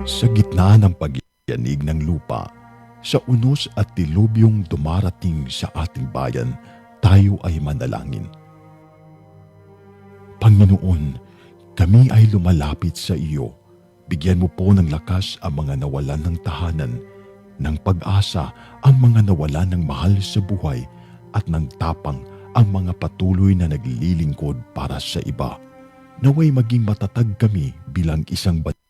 Sa gitna ng pagyanig ng lupa, sa unos at dilubyong dumarating sa ating bayan, tayo ay manalangin. Panginoon, kami ay lumalapit sa iyo. Bigyan mo po ng lakas ang mga nawalan ng tahanan, ng pag-asa ang mga nawalan ng mahal sa buhay, at ng tapang ang mga patuloy na naglilingkod para sa iba. Naway maging matatag kami bilang isang bansa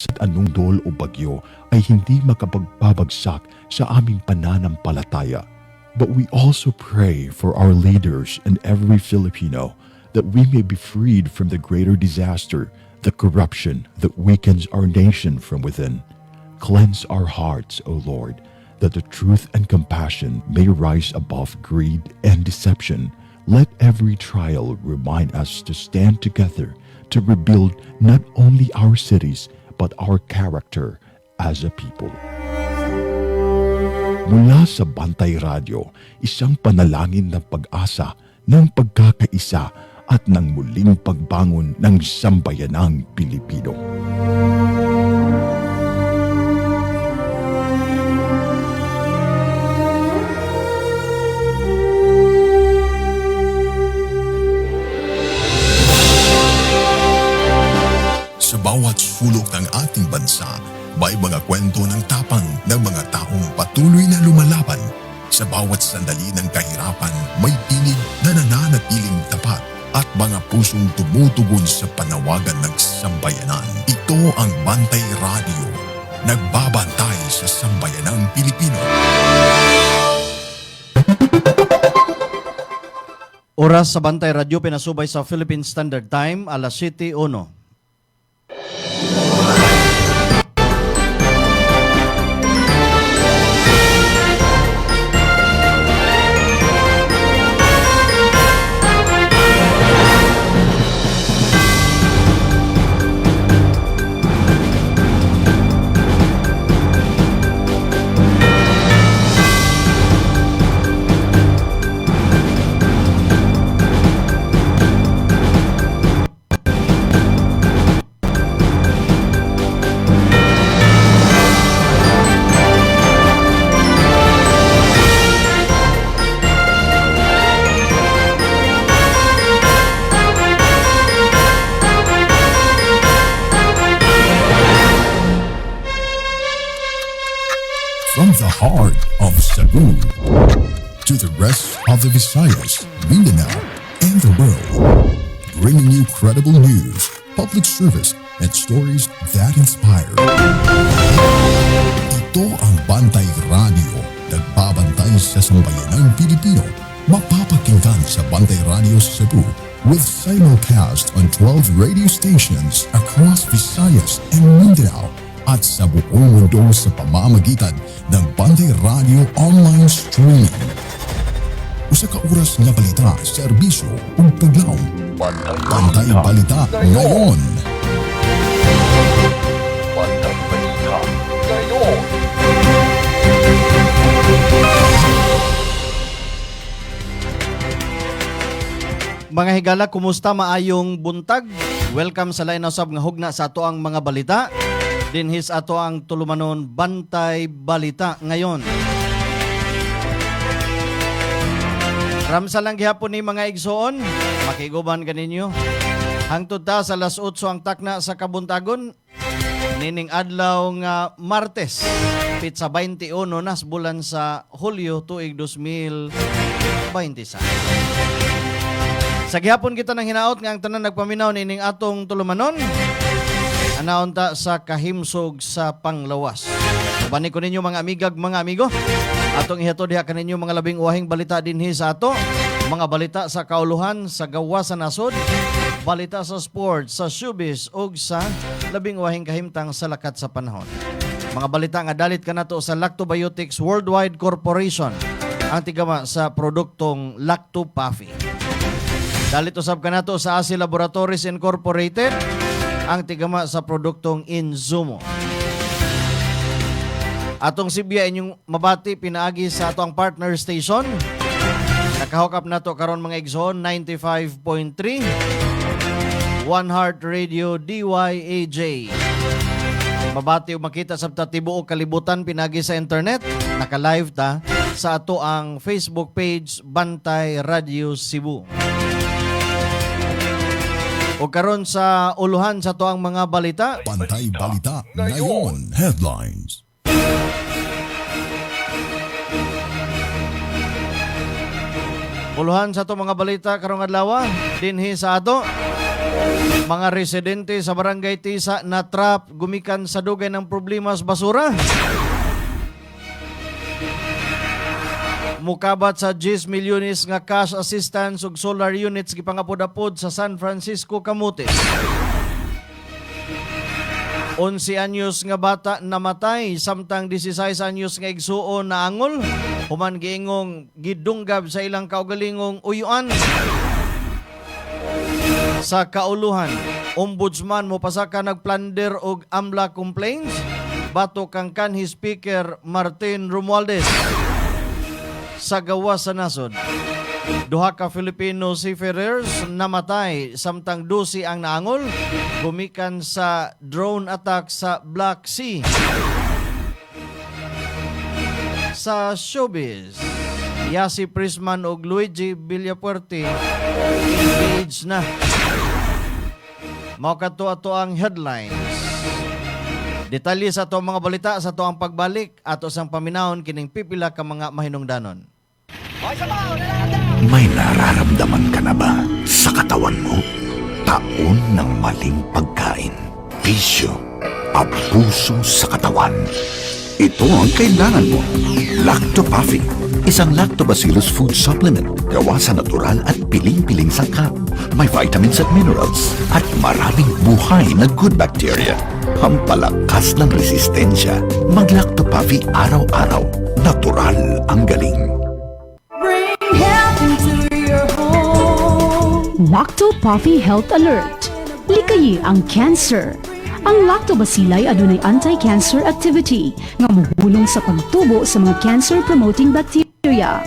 at anong dol o bagyo ay hindi makapagpabagsak sa aming pananampalataya. But we also pray for our leaders and every Filipino that we may be freed from the greater disaster, the corruption that weakens our nation from within. Cleanse our hearts, O Lord, that the truth and compassion may rise above greed and deception. Let every trial remind us to stand together to rebuild not only our cities but our character as a people. Mula sa Bantay Radio, isang panalangin ng pag-asa, ng pagkakaisa at ng muling pagbangon ng sambayanang Pilipino. Sa bawat sulok ng ating bansa, may mga kwento ng tapang ng mga taong patuloy na lumalaban. Sa bawat sandali ng kahirapan, may tinig na nananatiling tapat at mga pusong tumutugon sa panawagan ng sambayanan. Ito ang Bantay Radio, nagbabantay sa sambayanang Pilipino. Oras sa Bantay Radio pinasubay sa Philippine Standard Time, alas 7:01. From the heart of Cebu to the rest of the Visayas, Mindanao, and the world, bringing you credible news, public service, and stories that inspire. Ito ang Bantay Radio, nagbabantay sa sambayanang Pilipino. Mapapakinggan sa Bantay Radio Cebu with simulcast on 12 radio stations across Visayas and Mindanao at sa buong mundo sa pamamagitan ng Bantay Radio Online Streaming. Usa ka oras nga balita, serbisyo ug paglaom. Bantay Balita ngayon. Bantay Balita ngayon. Mga higala, kumusta? Maayong buntag. Welcome sa line usab nga hugna sa ato ang mga balita. Dinhis ato ang tulumanon Bantay Balita ngayon. Ramsa lang gihapon ni mga igsoon, makiguban kaninyo. Hangtod ta sa alas 8 ang takna sa kabuntagon, nining adlaw nga Martes, pitsa 21 nas bulan sa Hulyo tuig 2026. Sa gihapon kita nang hinaot nga ang tanan nagpaminaw nining atong tulumanon, anaunta sa kahimsog sa panglawas. Bani ko ninyo mga amigag, mga amigo. Atong ihatod diha kaninyo mga labing uwahing balita dinhi sa ato. Mga balita sa kauluhan, sa gawa sa nasod, balita sa sports, sa showbiz, ug sa labing uwahing kahimtang sa lakat sa panahon. Mga balita nga dalit kanato sa Lactobiotics Worldwide Corporation, ang tigama sa produktong Lactopuffy. Dalit usab kanato sa ASI Laboratories Incorporated, ang tigama sa produktong Inzumo. Atong Sibya inyong mabati pinaagi sa atong partner station. Nakahukap na to karon mga igsoon 95.3 One Heart Radio DYAJ. mabati o makita sa tibuok kalibutan pinagi sa internet, naka-live ta sa ato ang Facebook page Bantay Radio Cebu. O karon sa uluhan sa to ang mga balita. Bantay Balita ngayon. Headlines. Uluhan sa to mga balita karong adlaw dinhi sa ato. Mga residente sa Barangay Tisa na trap gumikan sa dugay ng problema sa basura. Mukabat sa 10 milyones nga cash assistance ug solar units gipangapod-apod sa San Francisco, Camotes. 11 anyos nga bata namatay samtang 16 anyos nga igsuon na angol human giingong gidunggab sa ilang kaugalingong uyuan. Sa kauluhan, ombudsman mo pasaka nagplander og AMLA complaints batok kang kanhi speaker Martin Romualdez. Sa gawas sa nasod, duha ka Filipino seafarers namatay samtang 12 ang naangol gumikan sa drone attack sa Black Sea. Sa showbiz, Yasi Prisman ug Luigi Villapuerte engaged na. Mao kadto ang headlines. Detalye sa ato mga balita sa ato ang pagbalik ato sang paminahon kining pipila ka mga mahinungdanon. May nararamdaman ka na ba sa katawan mo? Taon ng maling pagkain, bisyo, abuso sa katawan. Ito ang kailangan mo. Lactopaffy, isang lactobacillus food supplement gawa sa natural at piling-piling sangkap. May vitamins at minerals at maraming buhay na good bacteria. Pampalakas ng resistensya. Mag-Lactopaffy araw-araw. Natural ang galing. Bring health into your home. Lactopaffy Health Alert. Likayi ang cancer. Ang lactobacilli adunay anti-cancer activity nga mohulong sa pagtubo sa mga cancer-promoting bacteria.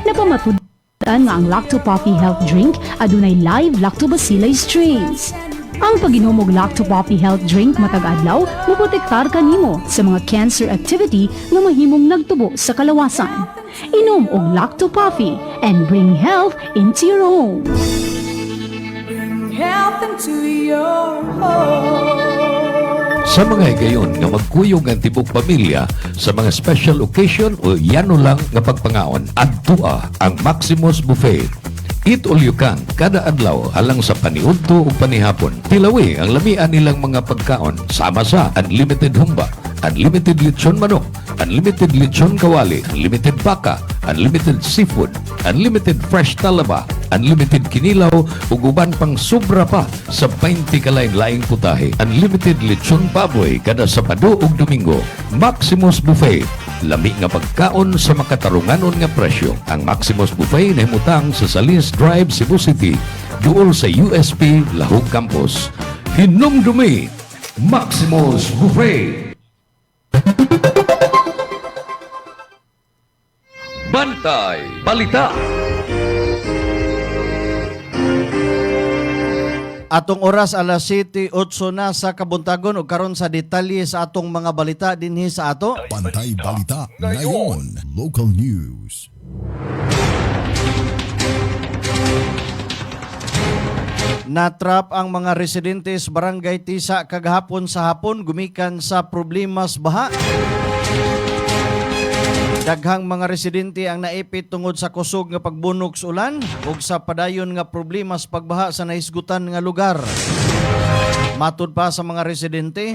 Napamatudan nga ang Lactopaffy Health Drink adunay live lactobacilli strains. Ang pag-inom og Lactopaffy Health Drink matag adlaw moprotektar kanimo sa mga cancer activity nga mahimong nagtubo sa kalawasan. Inom og Lactopaffy and bring health into your home. Bring health into your home. Sa mga higayon nga magkuyog ang tibok pamilya sa mga special occasion o yano lang nga pagpangaon, adtua ang Maximus Buffet. Eat all you can kada adlaw alang sa paniudto ug panihapon. Tilawi ang lamian nilang mga pagkaon sama sa unlimited humba, unlimited lechon manok, unlimited lechon kawali, unlimited baka, unlimited seafood, unlimited fresh talaba, unlimited kinilaw ug uban pang sobra pa sa 20 kalain-laing putahe. Unlimited lechon baboy kada Sabado ug Domingo. Maximus Buffet. Lami nga pagkaon sa makatarunganon nga presyo. Ang Maximus Buffet nahimutang sa Salis Drive, Cebu City, duol sa USP Lahog Campus. Hinumdumi, Maximus Buffet. Bantay Balita. Atong oras alas 7:08 na sa kabuntagon ug karon sa detalye sa atong mga balita dinhi sa ato. Bantay Balita ngayon. Local news. Natrap ang mga residente sa Barangay Tisa kagahapon sa hapon gumikan sa problema sa baha. Daghang mga residente ang naipit tungod sa kusog nga pagbunog sa ulan ug sa padayon nga problema sa pagbaha sa naisgutan nga lugar. Matud pa sa mga residente,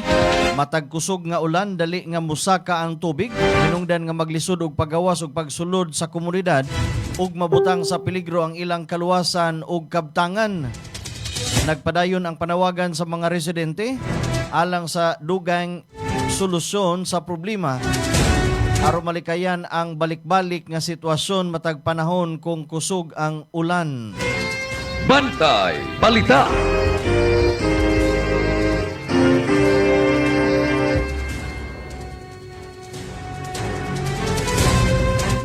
matag kusog nga ulan dali nga musaka ang tubig, hinungdan nga maglisod og pagawas ug pagsulod sa komunidad ug mabutang sa peligro ang ilang kaluwasan ug kabtangan. Nagpadayon ang panawagan sa mga residente alang sa dugang solusyon sa problema aron malikayan ang balik-balik nga sitwasyon matag panahon kung kusog ang ulan. Bantay Balita.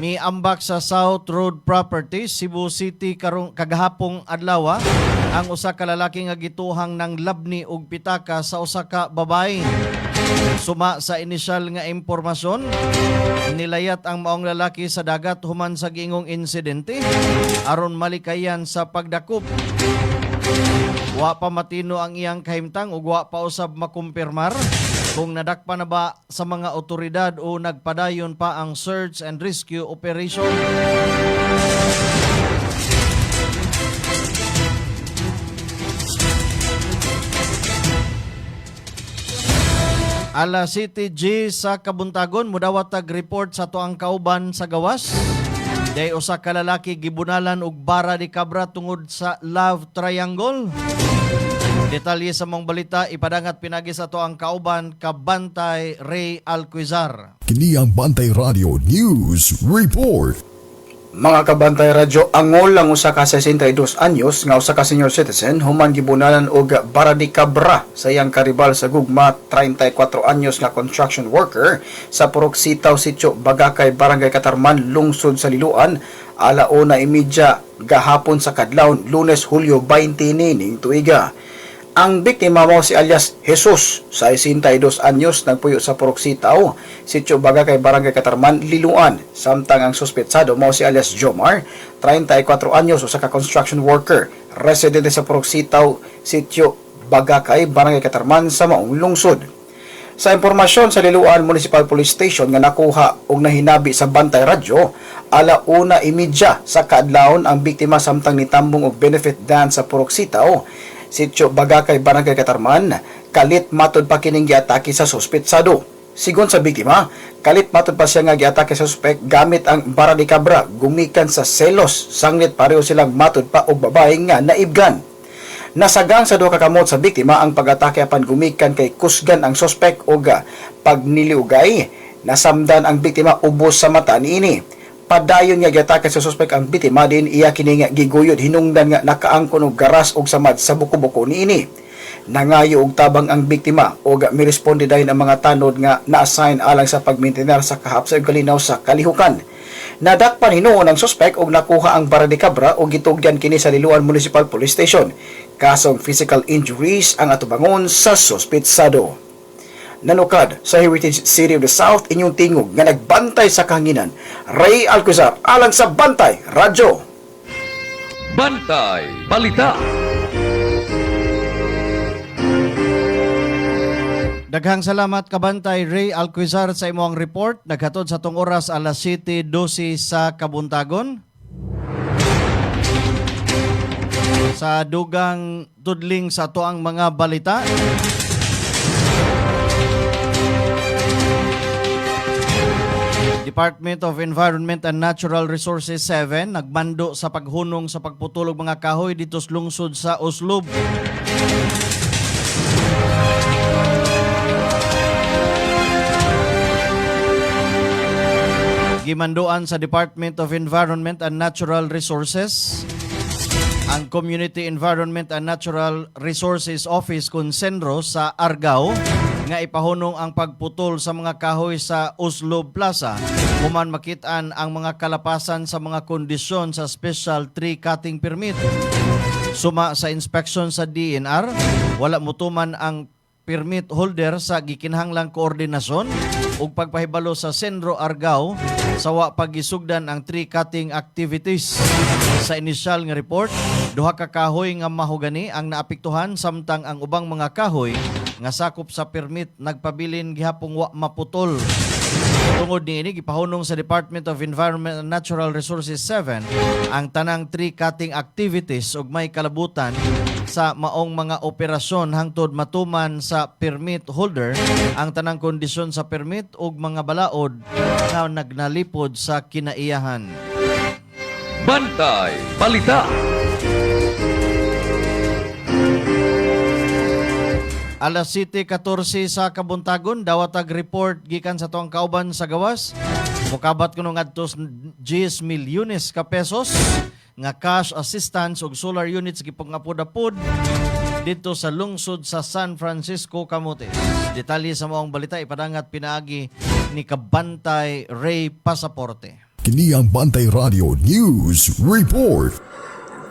Miambak sa South Road Properties, Cebu City karong kagahapong adlaw ang usa ka lalaki nga gituhang ng labni ug pitaka sa usa ka babae. Suma sa inisyal nga impormasyon, nilayat ang maong lalaki sa dagat human sa giingong insidente aron malikayan sa pagdakop. Wa pa matino ang iyang kahimtang ug wa pa usab makumpirmar kung nadakpa na ba sa mga otoridad o nagpadayon pa ang search and rescue operation. Alas City G sa Kabuntagon, mudawat report sa tuang kauban sa gawas. Day usa ka lalaki gibunalan og bara di kabra tungod sa love triangle. Detalye sa mong balita ipadangat pinagi sa tuang kauban Kabantay Ray Alquizar. Kini ang Bantay Radio News Report. Mga kabantay radyo, angol lang usa ka 62 anyos nga usa ka senior citizen human gibunalan og bara di kabra sa iyang karibal sa gugma 34 anyos nga construction worker sa Purok Sitaw, Sitio Bagakay, Barangay Katarman, lungsod sa Liloan, alauna imidya gahapon sa kadlawon Lunes, Hulyo 20 ning tuiga. Ang biktima mao si alias Jesus, sa 62 anyos, nagpuyo sa Purok Sitaw, Sitio Bagakay, Barangay Katarman, Liloan. Samtang ang suspetsado mao si alias Jomar, 34 anyos, usa ka construction worker, residente sa Purok Sitaw, Sitio Bagakay, Barangay Katarman sa maong lungsod. Sa impormasyon sa Liloan Municipal Police Station nga nakuha og nahinabi sa Bantay Radyo, alauna imidya sa kaadlawon ang biktima samtang nitambong og benefit dance sa Purok Sitaw, Sitio Bagakay, Barangay Katarman, kalit matod pa kining giatake sa suspetsado. Sigon sa biktima, kalit matod pa siya nga giatake sa suspek gamit ang bara di kabra gumikan sa selos, sanglit pareho silang matod pa og babae nga naibgan. Nasagang sa duha ka kamot sa biktima ang pag-atake apan gumikan kay kusgan ang suspek og pagniliugay. Nasamdan ang biktima ubos sa mata niini. Padayon nga giatake sa suspek ang biktima din iya kini nga giguyod hinungdan nga nakaangkon og garas og samad sa buko-buko niini. Nangayo og tabang ang biktima og miresponde dayon ang mga tanod nga na-assign alang sa pagmaintenar sa kahapsa ug kalinaw sa kalihukan. Nadakpan hinuon ang suspek og nakuha ang bara di kabra og gitugyan kini sa Liloan Municipal Police Station. Kasong physical injuries ang atubangon sa suspetsado. Nanukad sa Heritage City of the South, inyong tingog nga nagbantay sa kahanginan, Ray Alquizar, alang sa Bantay Radyo. Bantay Balita. Daghang salamat Kabantay Ray Alquizar sa imong report. Naghatod sa tong oras alas 7:12 sa Kabuntagon. Sa dugang tudling sa tuang mga balita. Department of Environment and Natural Resources 7 nagmando sa paghunong sa pagputulog mga kahoy dito sa lungsod sa Uslob. Gimanduan sa Department of Environment and Natural Resources ang Community Environment and Natural Resources Office Consenro sa Argao nga ipahunong ang pagputol sa mga kahoy sa Uslob Plaza human makitaan ang mga kalapasan sa mga kondisyon sa Special Tree Cutting Permit. Suma sa inspection sa DNR, wala mutuman ang permit holder sa gikinahanglang koordinasyon ug pagpahibalo sa Senro Argao sa wa pagisugdan ang tree cutting activities. Sa inisyal nga report, duha ka kahoy nga mahogani ang naapektuhan samtang ang ubang mga kahoy nga sakop sa permit nagpabilin gihapong wa maputol. Tungod niini gipahunong sa Department of Environment and Natural Resources 7 ang tanang tree cutting activities ug may kalabutan sa maong mga operasyon hangtod matuman sa permit holder ang tanang kondisyon sa permit ug mga balaod na nagnalipod sa kinaiyahan. Bantay Balita. Alas 7:14 sa Kabuntagon, dawatag report gikan sa tuang kauban sa gawas. Mukabat kuno ngadto 10 milyones ka pesos nga cash assistance ug solar units gipangapod-apod dito sa lungsod sa San Francisco, Camotes. Detalye sa maong balita ipadangat pinaagi ni Kabantay Ray Pasaporte. Kini ang Bantay Radio News Report.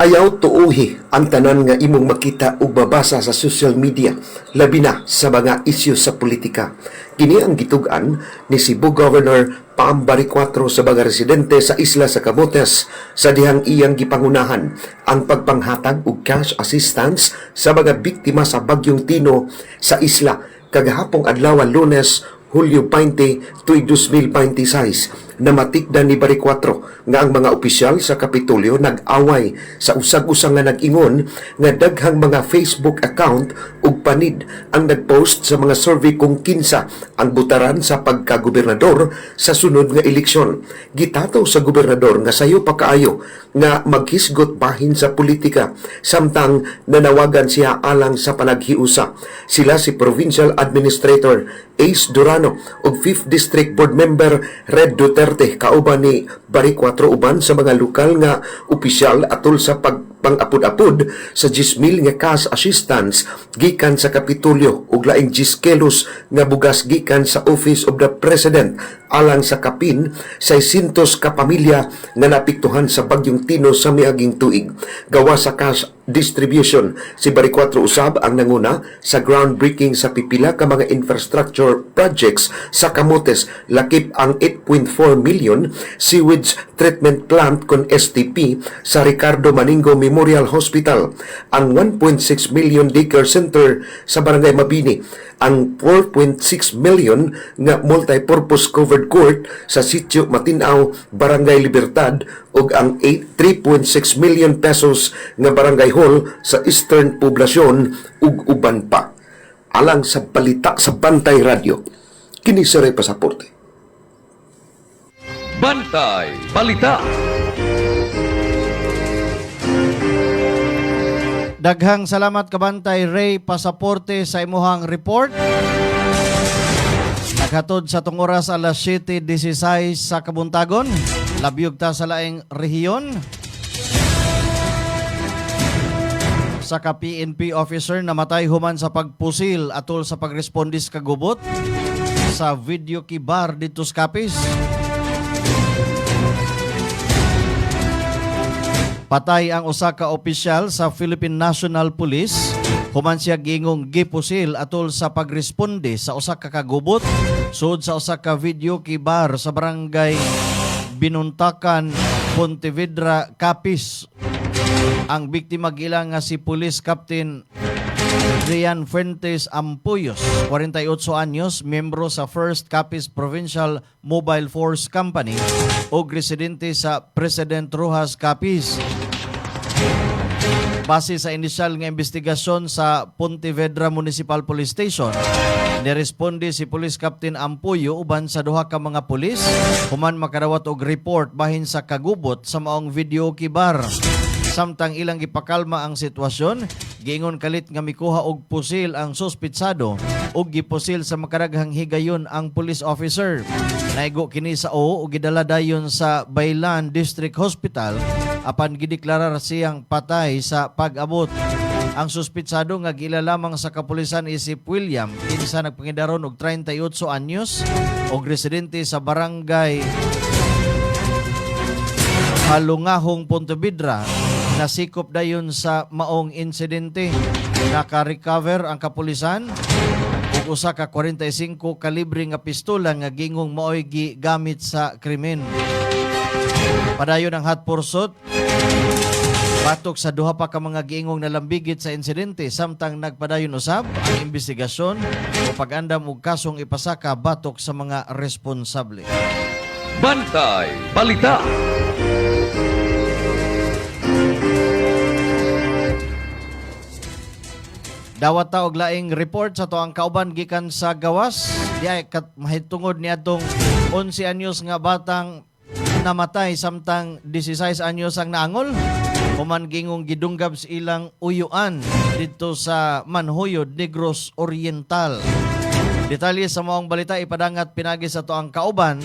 Ayaw tuuhi ang tanan nga imong makita ug babasa sa social media, labi na sa mga isyu sa politika. Kini ang gitugan ni Cebu Governor Pam Baricotro sa mga residente sa isla sa Camotes sa dihang iyang gipangunahan ang pagpanghatag og cash assistance sa mga biktima sa Bagyong Tino sa isla kagahapong adlaw Lunes, Hulyo 20, tuig 2026 na matikdan ni Baricotro nga ang mga opisyal sa Kapitolyo nag-away sa usag-usang nga nag-ingon nga daghang mga Facebook account ug panid ang nag-post sa mga survey kung kinsa ang butaran sa pagkagobernador sa sunod nga eleksyon. Gitato sa gobernador nga sayo pa kaayo nga maghisgot bahin sa politika samtang nanawagan siya alang sa panaghiusa. Sila si Provincial Administrator Ace Durano ug 5th District Board Member Red Duterte kauban ni Baricotro uban sa mga lokal nga opisyal atol sa pagpangapod-apod sa 10,000 nga cash assistance gikan sa Kapitolyo ug laing 10 kilos nga bugas gikan sa Office of the President alang sa kapin 600 ka pamilya nga napiktuhan sa Bagyong Tino sa miaging tuig. Gawa sa cash distribution, si Baricotro usab ang nanguna sa groundbreaking sa pipila ka mga infrastructure projects sa Camotes, lakip ang 8.4 million sewage treatment plant kon STP sa Ricardo Maningo Memorial Hospital, ang 1.6 million daycare center sa Barangay Mabini, ang 4.6 million nga multi-purpose covered court sa Sitio Matinaw, Barangay Libertad, ug ang 3.6 million pesos nga barangay hall sa Eastern Poblasyon ug uban pa. Alang sa balita sa Bantay Radio, kini si Ray Pasaporte. Bantay Balita. Daghang salamat kabantay Ray Pasaporte sa imuhang report. Naghatod sa tong oras alas 7:16 sa Kabuntagon. Labyog ta sa laing rehiyon. Sa ka-PNP officer namatay human sa pagpusil atol sa pagrespondis kagubot sa video kibar dito sa Capiz. Patay ang usa ka opisyal sa Philippine National Police human siya gingong gipusil atol sa pagresponde sa usa ka kagubot sud sa usa ka video kibar sa barangay Binuntakan, Pontevedra, Capiz. Ang biktima gila nga si Police Captain Rian Fuentes Ampuyos, 48 anyos, miyembro sa 1st Capiz Provincial Mobile Force Company o residente sa President Rojas, Capiz. Base sa inisyal nga investigasyon sa Pontevedra Municipal Police Station, niresponde si Police Captain Ampuyo uban sa duha ka mga pulis human makadawat og report bahin sa kagubot sa maong video kibar. Samtang ilang gipakalma ang sitwasyon, giingon kalit nga mikuha og pusil ang suspitsado ug gipusil sa makadaghang higayon ang police officer. Naigo kini sa ug gidala dayon sa Baylan District Hospital apan gideklarar siyang patay sa pag-abot. Ang suspitsado nga gila lamang sa kapulisan isip William, kinsa nagpangidaron og 38 anyos og residente sa barangay Halungahong, Pontevedra, nasikop dayon sa maong insidente. Naka-recover ang kapulisan ug usa ka 45 kalibre nga pistola nga gingong maoy gigamit sa krimen. Padayon ang hot pursuit batok sa duha pa ka mga giingong nalambigit sa insidente samtang nagpadayon usab ang investigasyon o pag-andam og kasong ipasaka batok sa mga responsable. Bantay Balita. Dawat ta og laing report sa toang kauban gikan sa gawas. Diay kat mahitungod niadtong 11 anyos nga batang namatay samtang 16 anyos ang naangol. Human gingong gidunggab sa ilang uyuan dito sa Manhuyod, Negros Oriental. Detalye sa maong balita ipadangat pinagi sa toang kauban,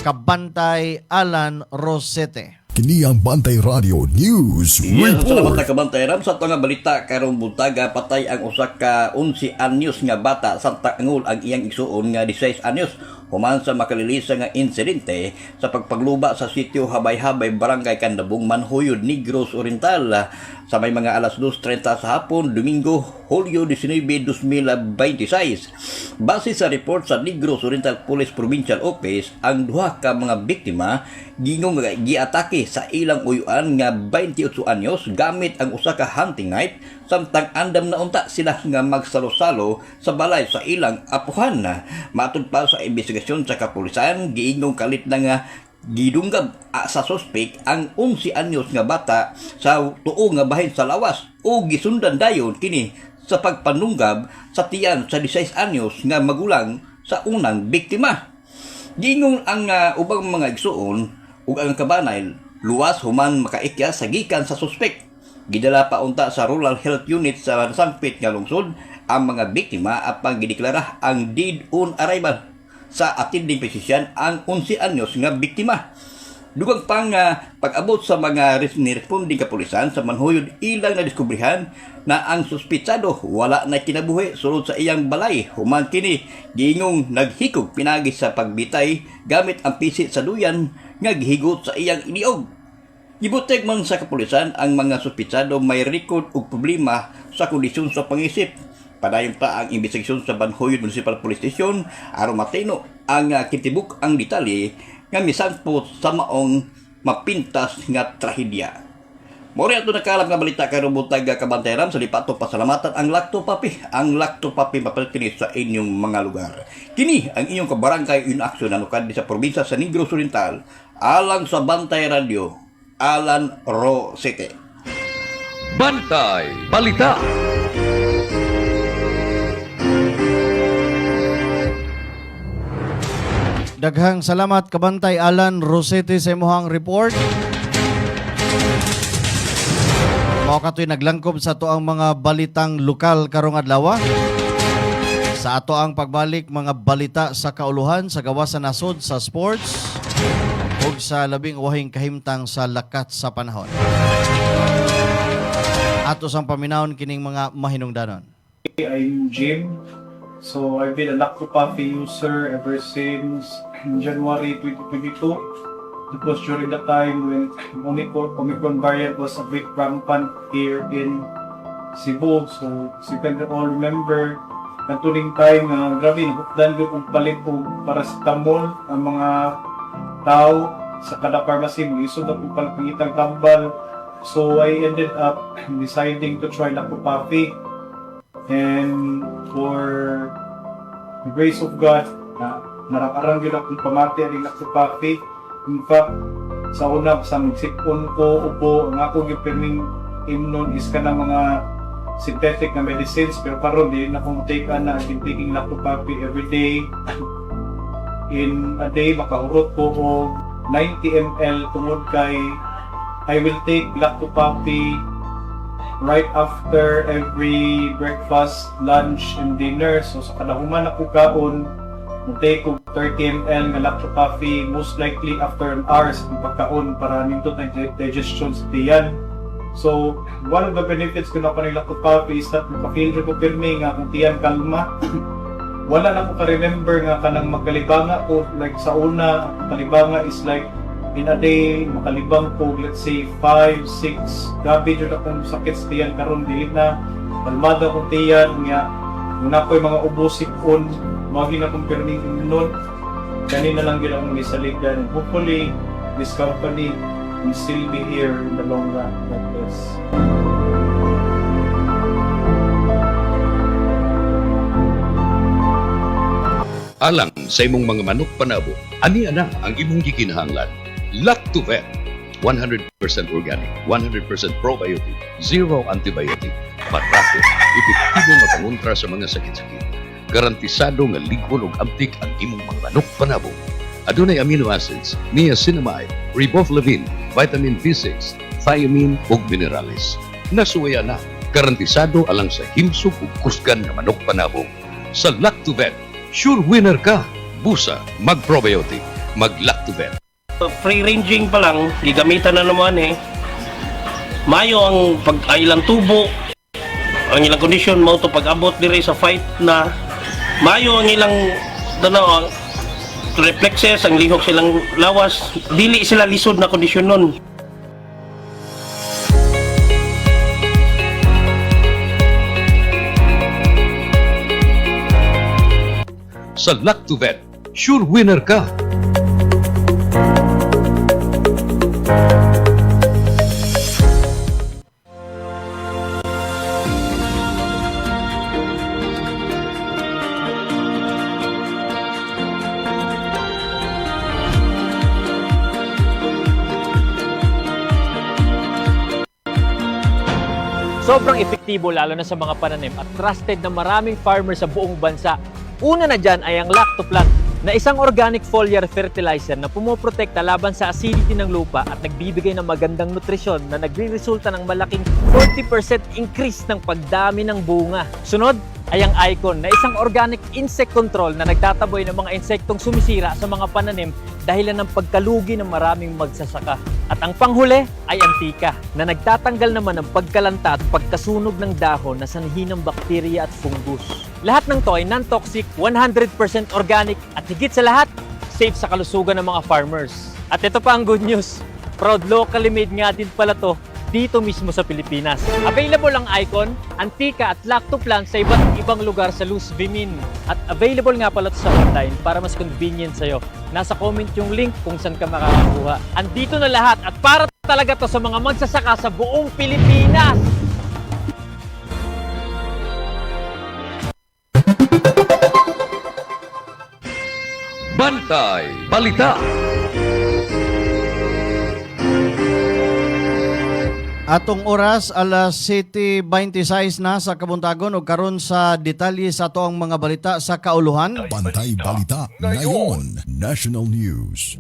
Kabantay Alan Rosete. Kini ang Bantay Radio News Yes, salamat Report. na kabantay Ram. Sa ito nga balita karong buntaga patay ang usa ka 11 anyos nga bata sa Tangol ang iyang igsuon nga 16 anyos human sa makalilisa nga insidente sa pagpagluba sa sitio Habay-Habay, Barangay Candabong, Manhoyod, Negros Oriental sa may mga alas 2:30 sa hapon, Domingo, Hulyo 19, 2026. Base sa report sa Negros Oriental Police Provincial Office, ang duha ka mga biktima gingong giatake sa ilang uyuan nga 28 anyos gamit ang usa ka hunting knife, samtang andam na unta sila nga magsalo-salo sa balay sa ilang apuhan. Matud pa sa investigasyon sa kapulisan, giingong kalit na nga gidunggab sa suspek ang 11 anyos nga bata sa tuo nga bahin sa lawas o gisundan dayon kini sa pagpanunggab sa tiyan sa 16 anyos nga magulang sa unang biktima. Gingong ang ubang mga igsuon ug ang kabanay luwas human makaikya sa gikan sa suspek. Gidala pa unta sa Rural Health Unit sa Sangpit nga lungsod ang mga biktima apang gideklara ang dead on arrival sa attending physician ang 11 anyos nga biktima. Dugang pang pag-abot sa mga responding kapulisan sa Manhoyod, ilang nadiskubrihan na ang suspitsado wala na kinabuhi sulod sa iyang balay. Human kini giingong naghikog pinagi sa pagbitay gamit ang pisit sa duyan nga gihigot sa iyang iniog. Gibuteg man sa kapulisan ang mga suspitsado may record ug problema sa kondisyon sa pangisip. Padayon pa ang investigasyon sa Banhoyod Municipal Police Station aron matino ang kitibuk ang detalye nga misampo sa maong mapintas nga trahedya. Mori ato nakalam nga balita karon buntag kabanteram sa lipato pasalamatan ang Lacto Papi. Ang Lacto Papi mapaltinis sa inyong mga lugar. Kini ang inyong kabarangay in action na nukad sa probinsya sa Negros Oriental alang sa Bantay Radio, Alan Rosete. Bantay Balita. Daghang salamat kabantay Alan Rosete sa imong report. Mao katoy naglangkob sa ato ang mga balitang lokal karong adlaw. Sa ato ang pagbalik mga balita sa kauluhan sa gawas sa nasod sa sports ug sa labing wahing kahimtang sa lakat sa panahon. Ato sang paminawon kining mga mahinungdanon. I'm Jim. So I've been a Lacto Papi user ever since January 2022. It was during the time when Omicron variant was a bit rampant here in Cebu. So as you can all remember, natuling time grabe nahukdan ko kung palit ko paracetamol ang mga tao sa kada pharmacy. Isod na kung pangitang tambal. So I ended up deciding to try Lacto Papi. And for the grace of God, narakarang yun akong pamati ang Lacto Papi. In fact, sa una, sa magsipon ko, upo, ang ako gipirming imnon is ka na mga synthetic na medicines. Pero karon di na akong take na I'm taking Lacto Papi every day. In a day, makahurot ko o 90 ml tungod kay I will take Lacto Papi right after every breakfast, lunch, and dinner. So sa kadahuman ako kaon, mag-take ko 30 ml nga Lacto Papi, most likely after an hour sa pagkaon para nindot ang digestion sa tiyan. So one of the benefits ko na pa ng Lacto Papi is that maka-feel ko pirmi nga kung tiyan kalma. Wala na ko ka-remember nga kanang magkalibanga ko, like sa una, kalibanga is like in a day, makalibang ko, let's say, 5, 6, gabi dyan akong sakit sa tiyan karon dili na, palmada akong tiyan, nga, muna ko yung mga ubosipon, maging akong perning nun, kanina lang din akong isaligan. Hopefully, this company will still be here in the long run like this. Alang sa imong mga manok panabo, ani ana ang imong gikinahanglan. Lactovet, 100% organic, 100% probiotic, zero antibiotic, matake, epektibo nga pangontra sa mga sakit-sakit. Garantisado nga ligon ug abtik ang imong mga manok panabo. Adunay amino acids, niacinamide, riboflavin, vitamin B6, thiamine ug minerales. Nasuwaya na, garantisado alang sa himsog ug kusgan nga manok panabo. Sa Lactovet, sure winner ka. Busa, mag-probiotic, mag-Lactovet. Free ranging pa lang, gigamitan na naman Mayo ang ilang tubo, ang ilang kondisyon mo to pag-abot dire sa fight na mayo ang ilang reflexes, ang lihok silang lawas, dili sila lisod na kondisyon nun. Sa Lactovet, sure winner ka. Sobrang epektibo lalo na sa mga pananim at trusted na maraming farmers sa buong bansa. Una na dyan ay ang Lactoplant na isang organic foliar fertilizer na pumoprotekta laban sa acidity ng lupa at nagbibigay ng magandang nutrisyon na nagre-resulta ng malaking 40% increase ng pagdami ng bunga. Sunod ay ang Icon na isang organic insect control na nagtataboy ng mga insektong sumisira sa mga pananim dahilan ng pagkalugi ng maraming magsasaka. At ang panghuli ay Antika na nagtatanggal naman ng pagkalanta at pagkasunog ng dahon na sanhi ng bakterya at fungus. Lahat ng to ay non-toxic, 100% organic at higit sa lahat, safe sa kalusugan ng mga farmers. At ito pa ang good news, proud locally made nga din pala to dito mismo sa Pilipinas. Available ang Icon, Antika at Lactoplant sa iba't ibang lugar sa Luz Vimin. At available nga pala ito sa online para mas convenient sa'yo. Nasa comment yung link kung saan ka makakakuha. Andito na lahat at para talaga to sa mga magsasaka sa buong Pilipinas. Bantay Balita. Atong oras alas 7:26 na sa Kabuntagon ug karon sa detalye sa ato ang mga balita sa kauluhan. Bantay Balita ngayon, National News.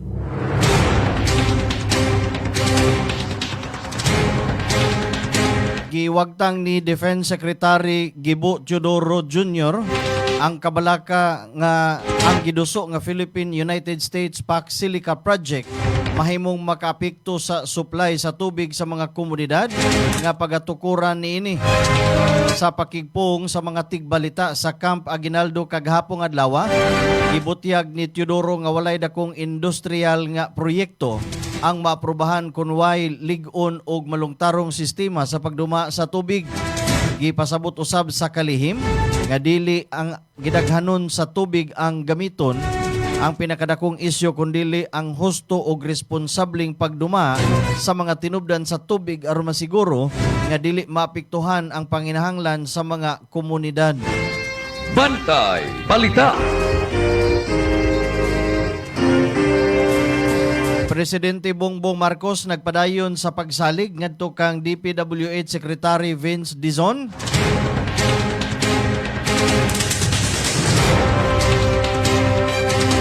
Giwagtang ni Defense Secretary Gibo Teodoro Jr. ang kabalaka nga ang giduso nga Philippine-United States Pac Silica Project mahimong makaapekto sa supply sa tubig sa mga komunidad nga pagatukuran niini sa pakigpong sa mga tigbalita sa Camp Aguinaldo kaghapong adlaw. Gibutyag ni Teodoro nga walay dakong industrial nga proyekto ang maaprubahan kun way lig-on og malungtarong sistema sa pagduma sa tubig. Gipasabot usab sa kalihim nga dili ang gidaghanon sa tubig ang gamiton ang pinakadakong isyu kundili ang husto o responsableng pagduma sa mga tinubdan sa tubig aron masiguro nga dili maapektuhan ang panginahanglan sa mga komunidad. Bantay Balita. Presidente Bongbong Marcos nagpadayon sa pagsalig ngadto kang DPWH Secretary Vince Dizon.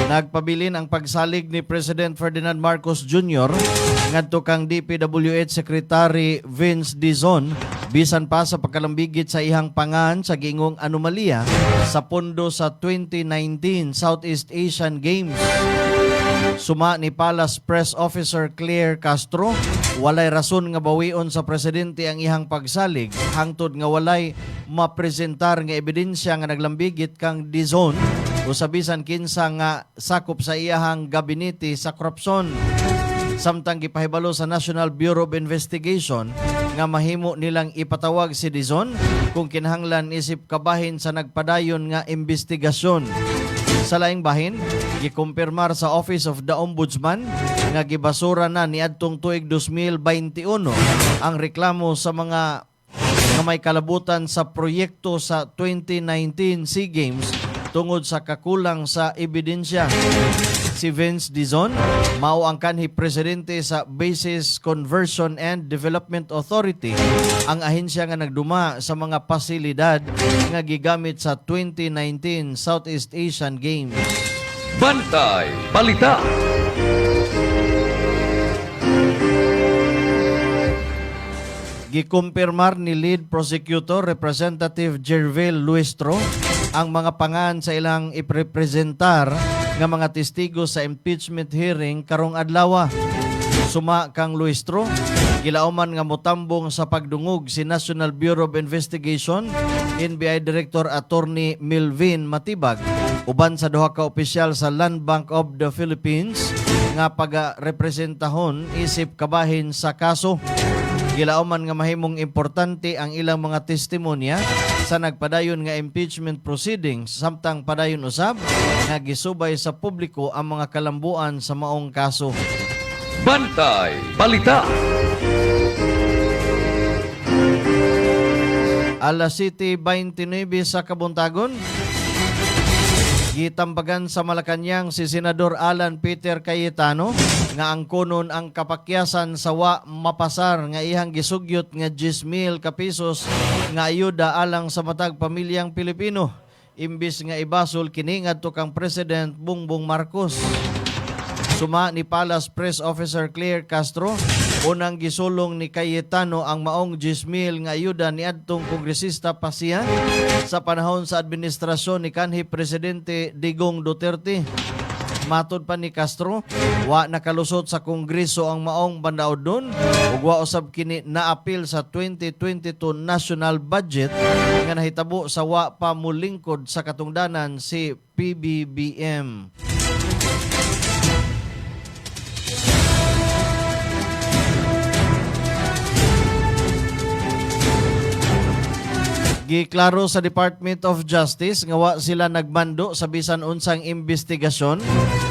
Nagpabilin ang pagsalig ni President Ferdinand Marcos Jr. ngadto kang DPWH Secretary Vince Dizon bisan pa sa pagkalambigit sa ihang pangan sa gingong anomalya sa pondo sa 2019 Southeast Asian Games. Suma ni Palace Press Officer Claire Castro, walay rason nga bawion sa presidente ang ihang pagsalig hangtod nga walay mapresentar nga ebidensya nga naglambigit kang Dizon o sabisan kinsa nga sakop sa iyahang gabinete sa korupsyon. Samtang gipahibalo sa National Bureau of Investigation nga mahimo nilang ipatawag si Dizon kung kinahanglan isip kabahin sa nagpadayon nga investigasyon. Sa laing bahin, gikumpirmar sa Office of the Ombudsman nga gibasura na niadtong tuig 2021 ang reklamo sa mga nga may kalabutan sa proyekto sa 2019 SEA Games tungod sa kakulang sa ebidensya. Si Vince Dizon, mao ang kanhi presidente sa Bases Conversion and Development Authority, ang ahensya nga nagduma sa mga pasilidad nga gigamit sa 2019 Southeast Asian Games. Bantay Balita. Gikumpirmar ni Lead Prosecutor Representative Jervil Luistro ang mga pangan sa ilang iprepresentar nga mga testigo sa impeachment hearing karong adlaw. Suma kang Luistro, gilauman nga motambong sa pagdungog si National Bureau of Investigation, NBI Director Attorney Milvin Matibag, uban sa duha ka opisyal sa Land Bank of the Philippines nga pagarepresentahon isip kabahin sa kaso. Gilauman nga mahimong importante ang ilang mga testimonya sa nagpadayon nga impeachment proceedings, samtang padayon usab nga gisubay sa publiko ang mga kalambuan sa maong kaso. Bantay Balita. Alas 7:29 sa Kabuntagon, gitambagan sa Malacañang si Senador Alan Peter Cayetano nga angkonon ang kapakyasan sa wa mapasar nga ihang gisugyot nga 10,000 ka pesos nga ayuda alang sa matag pamilyang Pilipino, imbis nga ibasol kini ngadto kang President Bongbong Marcos. Suma ni Palace Press Officer Claire Castro, unang gisulong ni Cayetano ang maong 10,000 nga ayuda ni adtong kongresista pasiya sa panahon sa administrasyon ni kanhi Presidente Digong Duterte. Matod pa ni Castro, wa nakalusot sa Kongreso ang maong bandaodon ug wa usab kini naapil sa 2022 national budget nga nahitabo sa wa pa mulingkod sa katungdanan si PBBM. Giklaro sa Department of Justice nga wa sila nagmando sa bisan unsang investigasyon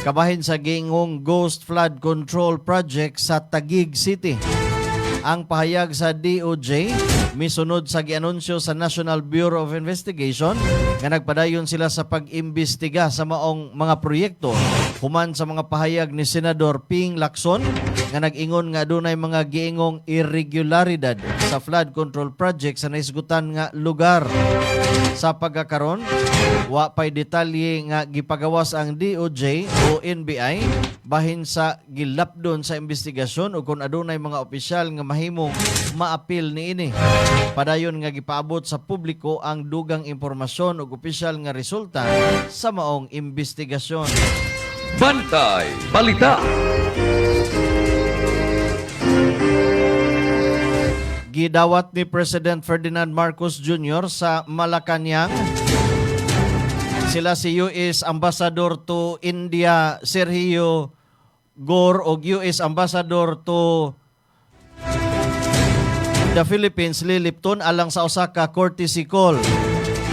kabahin sa giingong Ghost Flood Control Project sa Taguig City. Ang pahayag sa DOJ misunod sa gianunsyo sa National Bureau of Investigation nga nagpadayon sila sa pag-imbestiga sa maong mga proyekto human sa mga pahayag ni Senador Ping Lacson nga nag-ingon nga adunay mga giingong irregularidad sa flood control project sa naisgutan nga lugar. Sa pagkakaron, wa pay detalye nga gipagawas ang DOJ o NBI bahin sa gilapdon sa investigasyon o kung adunay mga opisyal nga mahimong maapil niini. Padayon nga gipaabot sa publiko ang dugang impormasyon ug opisyal nga resulta sa maong investigasyon. Bantay Balita. Gidawat ni President Ferdinand Marcos Jr. sa Malacañang sila si US Ambassador to India Sergio Gore o US Ambassador to the Philippines Lilipton alang sa Osaka courtesy call.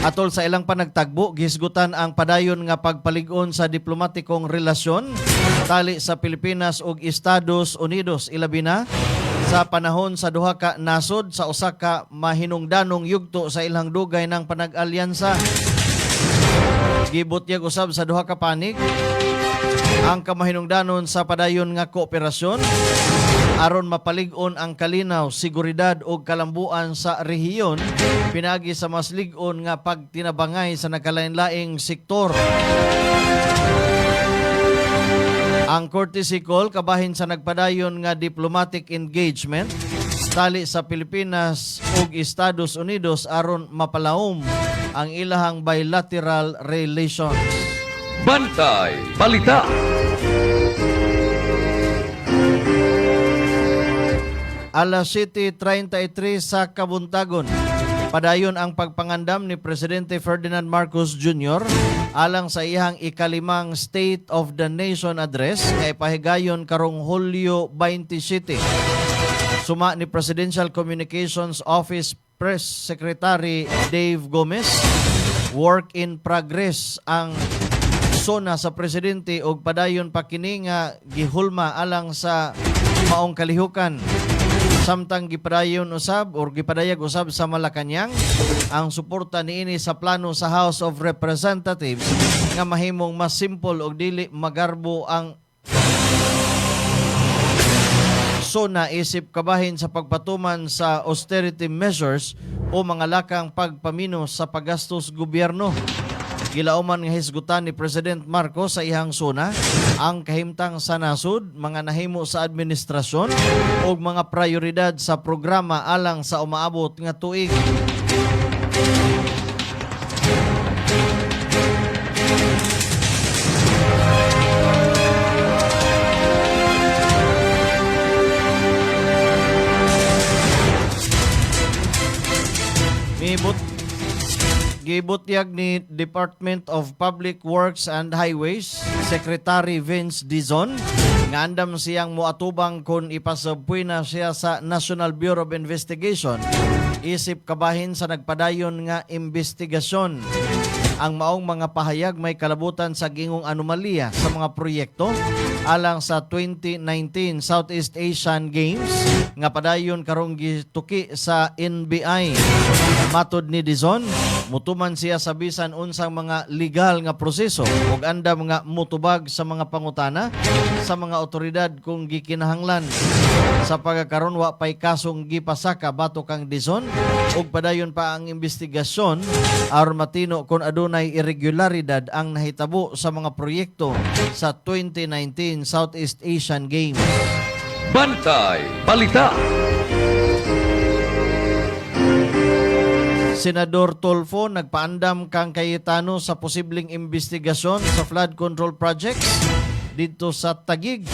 Atol sa ilang panagtagbo, gisgutan ang padayon nga pagpalig-on sa diplomatikong relasyon tali sa Pilipinas ug Estados Unidos, ilabi na sa panahon sa duha ka nasod sa usa ka mahinungdanong yugto sa ilang dugay ng panag-alyansa. Gibutyag usab sa duha ka panig ang kamahinungdanon sa padayon nga kooperasyon aron mapalig-on ang kalinaw, seguridad ug kalambuan sa rehiyon pinagi sa mas lig-on nga pagtinabangay sa nagkalain-laing sektor. Ang courtesy call kabahin sa nagpadayon nga diplomatic engagement tali sa Pilipinas ug Estados Unidos aron mapalawom ang ilahang bilateral relations. Bantay Balita. Alas 7:33 sa Kabuntagon. Padayon ang pagpangandam ni Presidente Ferdinand Marcos Jr. alang sa iyang ikalimang State of the Nation Address nga ipahigayon karong Hulyo 27. Suma ni Presidential Communications Office Press Secretary Dave Gomez, work in progress ang sona sa presidente og padayon pa kini nga gihulma alang sa maong kalihukan. Samtang gipadayon usab or gipadayag usab sa Malacañang ang suporta niini sa plano sa House of Representatives nga mahimong mas simple og dili magarbo ang sona isip kabahin sa pagpatuman sa austerity measures o mga lakang pagpamino sa paggastos gobyerno. Gilauman nga hisgutan ni President Marcos sa ihang sona ang kahimtang sa nasud, mga nahimo sa administrasyon o mga prioridad sa programa alang sa umaabot nga tuig. Gibutyag ni Department of Public Works and Highways Secretary Vince Dizon nga andam siyang moatubang kung ipasabpuy na siya sa National Bureau of Investigation isip kabahin sa nagpadayon nga investigasyon. Ang maong mga pahayag may kalabutan sa gingong anomalya sa mga proyekto alang sa 2019 Southeast Asian Games nga padayon karong gituki sa NBI. Matod ni Dizon, mutuman siya sa bisan unsang mga legal nga proseso ug andam nga mutubag sa mga pangutana sa mga otoridad kung gikinahanglan. Sa pagkakaron wa pay kasong gipasaka batok kang Dizon ug padayon pa ang investigasyon aron matino kung adunay irregularidad ang nahitabo sa mga proyekto sa 2019 Southeast Asian Games. Bantay Balita. Senador Tulfo nagpaandam kang Cayetano sa posibleng investigasyon sa flood control projects dito sa Taguig.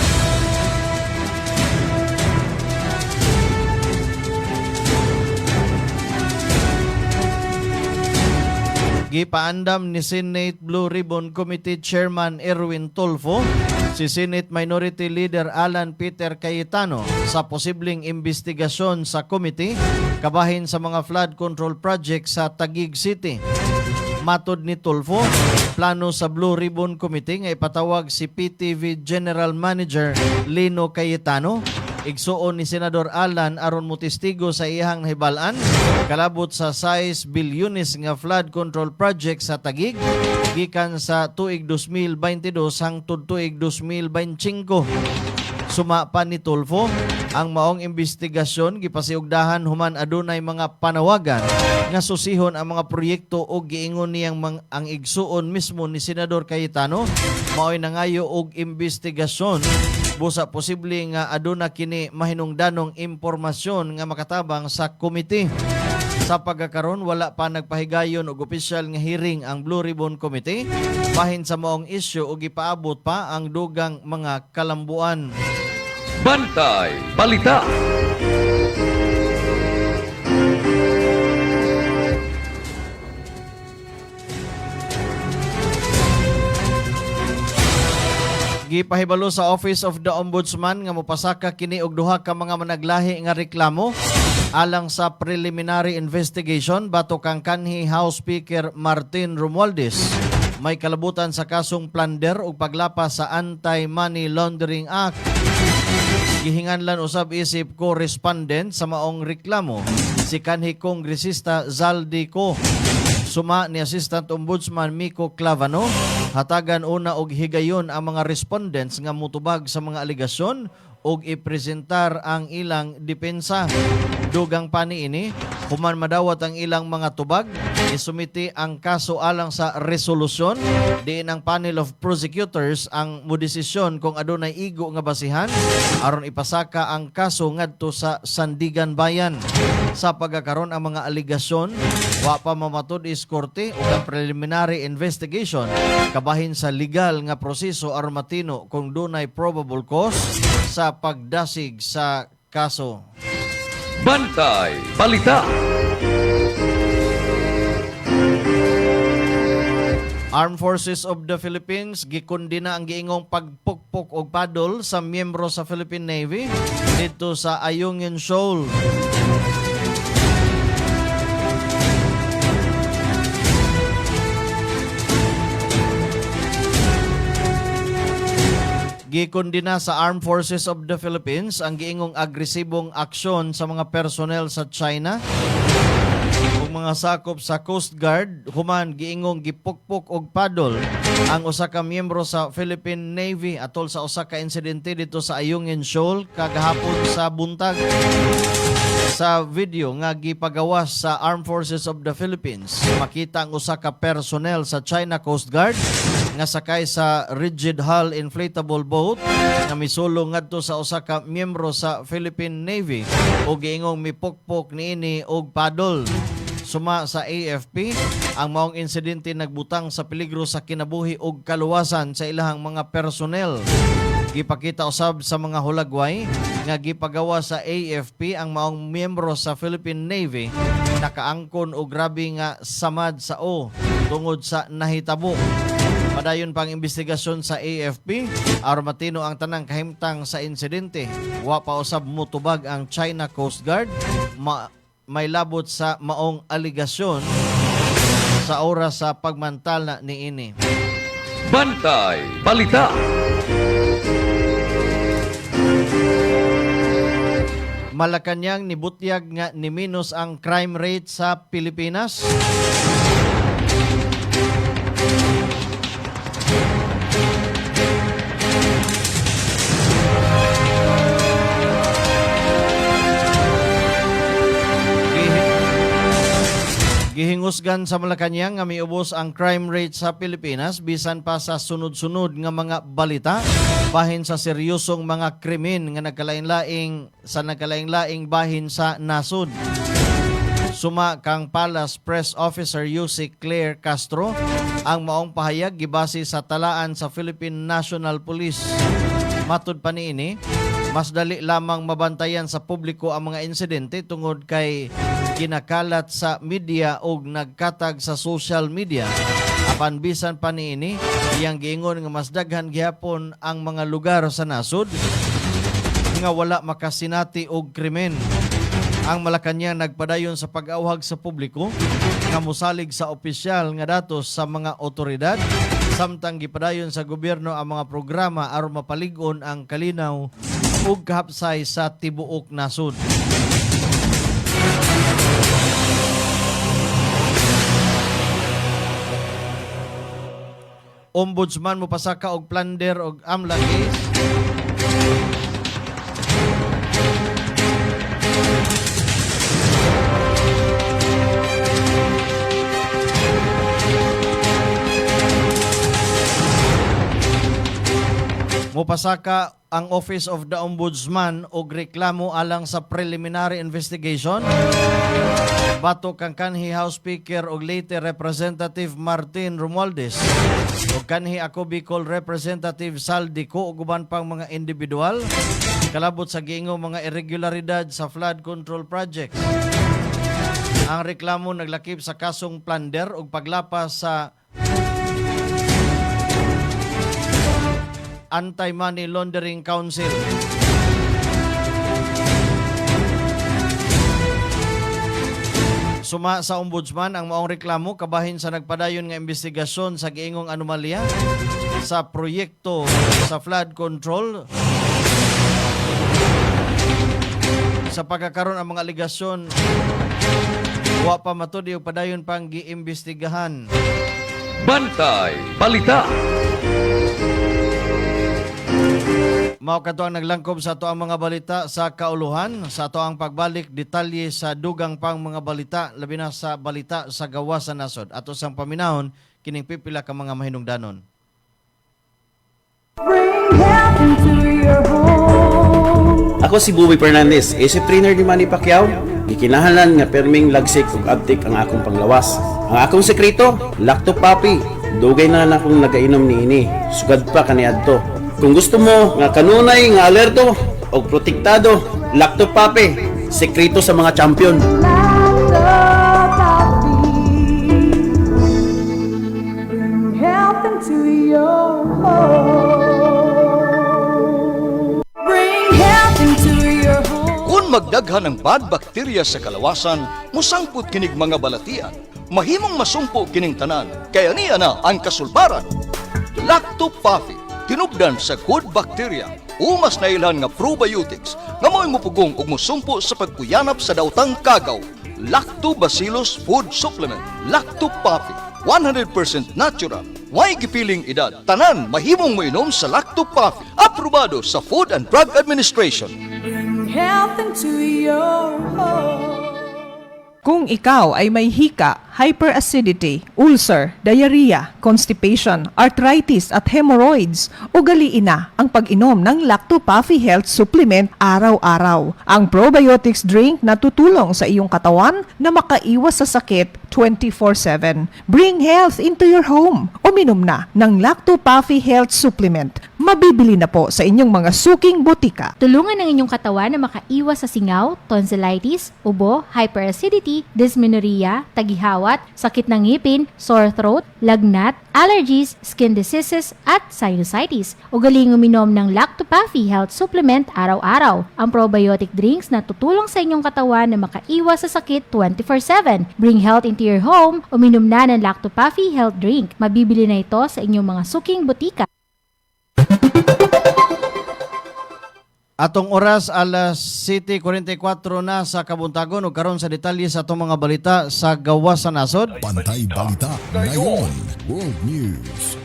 Gipaandam ni Senate Blue Ribbon Committee Chairman Erwin Tulfo si Senate Minority Leader Alan Peter Cayetano sa posibleng investigasyon sa committee kabahin sa mga flood control project sa Taguig City. Matod ni Tulfo, plano sa Blue Ribbon Committee nga ipatawag si PTV General Manager Lino Cayetano. Igsuon ni Senador Alan aron motestigo sa iyang nahibalan kalabot sa 6 bilyones nga flood control project sa Taguig gikan sa tuig 2022 hangtod tuig 2025. Suma pa ni Tulfo, ang maong investigasyon gipasiugdahan human adunay mga panawagan nga susihon ang mga proyekto o giingon niyang ang igsuon mismo ni Senador Cayetano mao'y nangayo og investigasyon busa posible nga aduna kini mahinungdanong impormasyon nga makatabang sa komite. Sa pagkakaron wala pa nagpahigayon og opisyal nga hearing ang Blue Ribbon Committee bahin sa maong isyu og ipaabot pa ang dugang mga kalambuan. Bantay Balita. Gipahibalo sa Office of the Ombudsman nga mopasaka kini og duha ka mga managlahi nga reklamo alang sa preliminary investigation batok kang kanhi House Speaker Martin Romualdez. May kalabutan sa kasong plunder ug paglapas sa Anti-Money Laundering Act. Gihinganlan usab isip correspondent sa maong reklamo si kanhi Kongresista Zaldi Co. Suma ni Assistant Ombudsman Miko Clavano, hatagan una og higayon ang mga respondents nga mutubag sa mga aligasyon og ipresentar ang ilang depensa. Dugang paniini, human madawat ang ilang mga tubag, isumiti ang kaso alang sa resolusyon, diin ang panel of prosecutors ang modesisyon kung adunay igo nga basihan aron ipasaka ang kaso ngadto sa Sandigan Bayan. Sa pagkakaron ang mga aligasyon, wa pa mamatod is korte ug ang preliminary investigation kabahin sa legal nga proseso aron matino kung dunay probable cause sa pagdasig sa kaso. Bantay Balita. Armed Forces of the Philippines gikondina ang giingong pagpukpok og padol sa miyembro sa Philippine Navy dito sa Ayungin Shoal. Gikondina sa Armed Forces of the Philippines ang giingong agresibong aksyon sa mga personnel sa China ug mga sakop sa Coast Guard human giingong gipukpok og padol ang usa ka miyembro sa Philippine Navy atol sa usa ka insidente dito sa Ayungin Shoal kagahapon sa buntag. Sa video nga gipagawas sa Armed Forces of the Philippines, makita ang usa ka personnel sa China Coast Guard nga sakay sa rigid hull inflatable boat nga misulong ngadto sa usa ka miyembro sa Philippine Navy ug giingong mipukpok niini og padol. Suma sa AFP, ang maong insidente nagbutang sa peligro sa kinabuhi ug kaluwasan sa ilahang mga personnel. Gipakita usab sa mga hulagway nga gipagawa sa AFP ang maong miyembro sa Philippine Navy nakaangkon o grabe nga samad sa o tungod sa nahitabo. Padayon pang investigasyon sa AFP aron matino ang tanang kahimtang sa insidente. Wa pa usab mutubag ang China Coast Guard. May labot sa maong aligasyon sa oras sa pagmantal na niini. Bantay Balita. Malacañang nibutyag nga ni minus ang crime rate sa Pilipinas. Gihingusgan sa Malacañang nga miubos ang crime rate sa Pilipinas bisan pa sa sunod-sunod nga mga balita bahin sa seryosong mga krimen nga nagkalain-laing bahin sa nasod. Suma kang Palace Press Officer Yussi Claire Castro ang maong pahayag gibase sa talaan sa Philippine National Police. Matud pa niini, mas dali lamang mabantayan sa publiko ang mga insidente tungod kay ginakalat sa media o nagkatag sa social media. Apan bisan pa niini, iyang giingon nga mas daghan gihapon ang mga lugar sa nasod nga wala makasinati og krimen. Ang Malacañang nagpadayon sa pag-awhag sa publiko nga mosalig sa opisyal nga datos sa mga otoridad samtang gipadayon sa gobyerno ang mga programa aron mapalig-on ang kalinaw ug kahapsay sa tibuok nasod. Ombudsman mo pasaka og plunder og AMLA case. Mupasaka ang Office of the Ombudsman og reklamo alang sa preliminary investigation. Bato kang kanhi House Speaker og later Representative Martin Romualdez o kanhi ako Bicol Representative Saldico ug uban pang mga individual kalabot sa giingong mga irregularidad sa flood control project. Ang reklamo naglakip sa kasong plunder ug paglapas sa Anti-Money Laundering Council. Suma sa ombudsman ang maong reklamo kabahin sa nagpadayon nga investigasyon sa giingong anomalya sa proyekto sa flood control. Sa pagkakaroon ang mga aligasyon, wa pa matudi og padayon pang giimbestigahan. Bantay Balita. Mao kadto ang naglangkob sa ato ang mga balita sa kauluhan, sa ato ang pagbalik detalye sa dugang pang mga balita, labi na sa balita sa gawas sa nasod. Ato sang paminahon kining pipila ka mga mahinungdanon. Bring health into your home. Ako si Buboy Fernandez, isip trainer ni Manny Pacquiao. Gikinahanglan nga perming lagsik ug abtik ang akong panglawas. Ang akong sekreto, Lacto Papi. Dugay na akong nagainom niini. Sugad pa kaniadto. Kung gusto mo nga kanunay nga alerto o protektado, Lacto Papi, sekreto sa mga champion. Bring health into your home. Bring health into your home. Kung magdaghan ng bad bacteria sa kalawasan, musangput kinig mga balatian. Mahimong masumpo kining tanan, kaya niya na ang kasulbaran. Lacto Papi, tinubdan sa good bacteria, umas na ilan nga probiotics nga mo'y mupugong ug musumpo sa pagkuyanap sa daotang kagaw. Lactobacillus Food Supplement. Lacto Papi, 100% natural. Way gipiling edad. Tanan mahimong moinom sa Lacto Papi. Aprobado sa Food and Drug Administration. Bring health into your home. Kung ikaw ay may hika, hyperacidity, ulcer, diarrhea, constipation, arthritis at hemorrhoids, ugaliin na ang pag-inom ng Lacto Papi Health Supplement araw-araw. Ang probiotics drink na tutulong sa iyong katawan na makaiwas sa sakit 24/7. Bring health into your home. Uminom na ng Lacto Papi Health Supplement. mabibili na po sa inyong mga suking botika. Tulungan ang inyong katawan na makaiwas sa singaw, tonsillitis, ubo, hyperacidity, dysmenorrhea, tagihawat, sakit ng ngipin, sore throat, lagnat, allergies, skin diseases, at sinusitis. Ugaling uminom ng Lactopaffi Health Supplement araw-araw. Ang probiotic drinks na tutulong sa inyong katawan na makaiwas sa sakit 24/7. Bring health into your home. Uminom na ng Lactopaffi Health Drink. Mabibili na ito sa inyong mga suking botika. Atong oras alas 7:44 na sa Kabuntagon ug karon sa detalye sa atong mga balita sa gawas sa nasod. Bantay Balita ngayon, World News.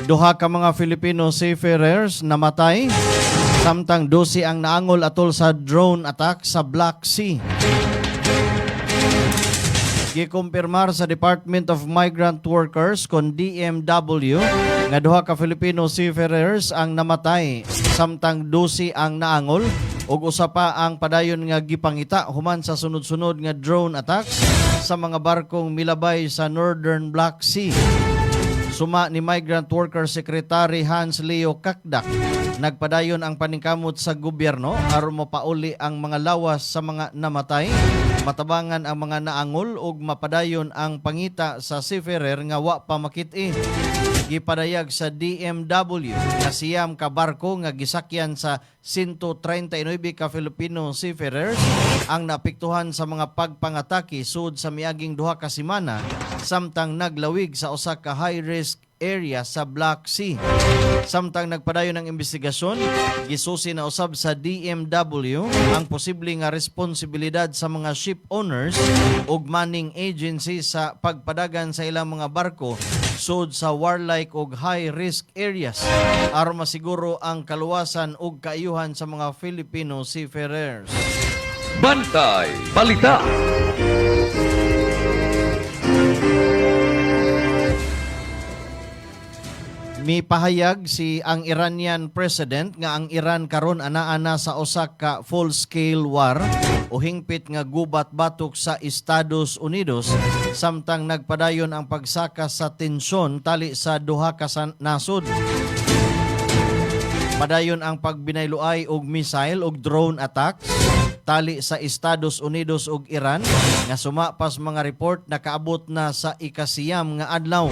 Duha ka mga Filipino seafarers namatay samtang 12 ang naangol atol sa drone attack sa Black Sea. Gikumpirmar sa Department of Migrant Workers kon DMW nga duha ka Filipino seafarers ang namatay samtang 12 ang naangol ug usa pa ang padayon nga gipangita human sa sunod-sunod nga drone attacks sa mga barkong milabay sa Northern Black Sea. Suma ni Migrant Worker Secretary Hans Leo Kakdak, nagpadayon ang paningkamot sa gobyerno aron mapauli ang mga lawas sa mga namatay, matabangan ang mga naangol ug mapadayon ang pangita sa seafarer nga wa pa makit-i. Gipadayag sa DMW nga siyam ka barko nga gisakyan sa 139 ka Filipino seafarers ang naapektuhan sa mga pagpangatake sud sa miaging duha ka semana samtang naglawig sa usa ka high-risk area sa Black Sea. Samtang nagpadayon ng investigasyon, gisusi na usab sa DMW ang posible nga responsibilidad sa mga ship owners ug manning agency sa pagpadagan sa ilang mga barko sud sa warlike ug high-risk areas aron masiguro ang kaluwasan ug kaayuhan sa mga Filipino seafarers. Bantay Balita. Mipahayag si ang Iranian president nga ang Iran karon ana-ana sa usa ka full-scale war o hingpit nga gubat batok sa Estados Unidos samtang nagpadayon ang pagsaka sa tensyon tali sa duha ka nasod. Padayon ang pagbinayloay og missile ug drone attacks tali sa Estados Unidos ug Iran nga sumapas mga report na kaabot na sa ikasiyam nga adlaw.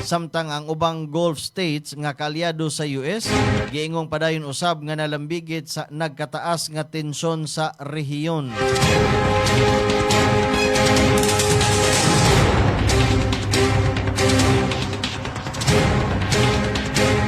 Samtang ang ubang Gulf states nga kaalyado sa US giingong padayon usab nga nalambigit sa nagkataas nga tensyon sa rehiyon.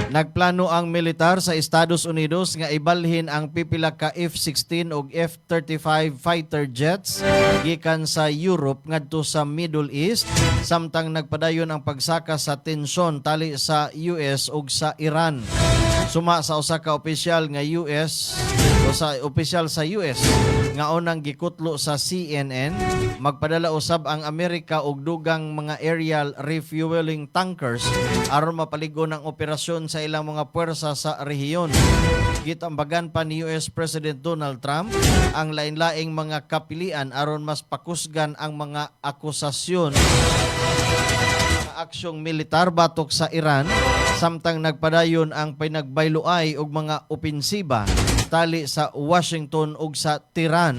Nagplano ang militar sa Estados Unidos nga ibalhin ang pipila ka F-16 ug F-35 fighter jets gikan sa Europe ngadto sa Middle East samtang nagpadayon ang pagsaka sa tensyon tali sa US ug sa Iran. Suma sa usa ka opisyal nga opisyal sa US nga unang gikutlo sa CNN, magpadala usab ang Amerika og dugang mga aerial refueling tankers aron mapaligon ang operasyon sa ilang mga puwersa sa rehiyon. Gitambagan pa ni US President Donald Trump ang lain-laing mga kapilian aron mas pakusgan ang mga akusasyon sa aksyong militar batok sa Iran samtang nagpadayon ang pinagbayloay og mga opensiba tali sa Washington ug sa Tehran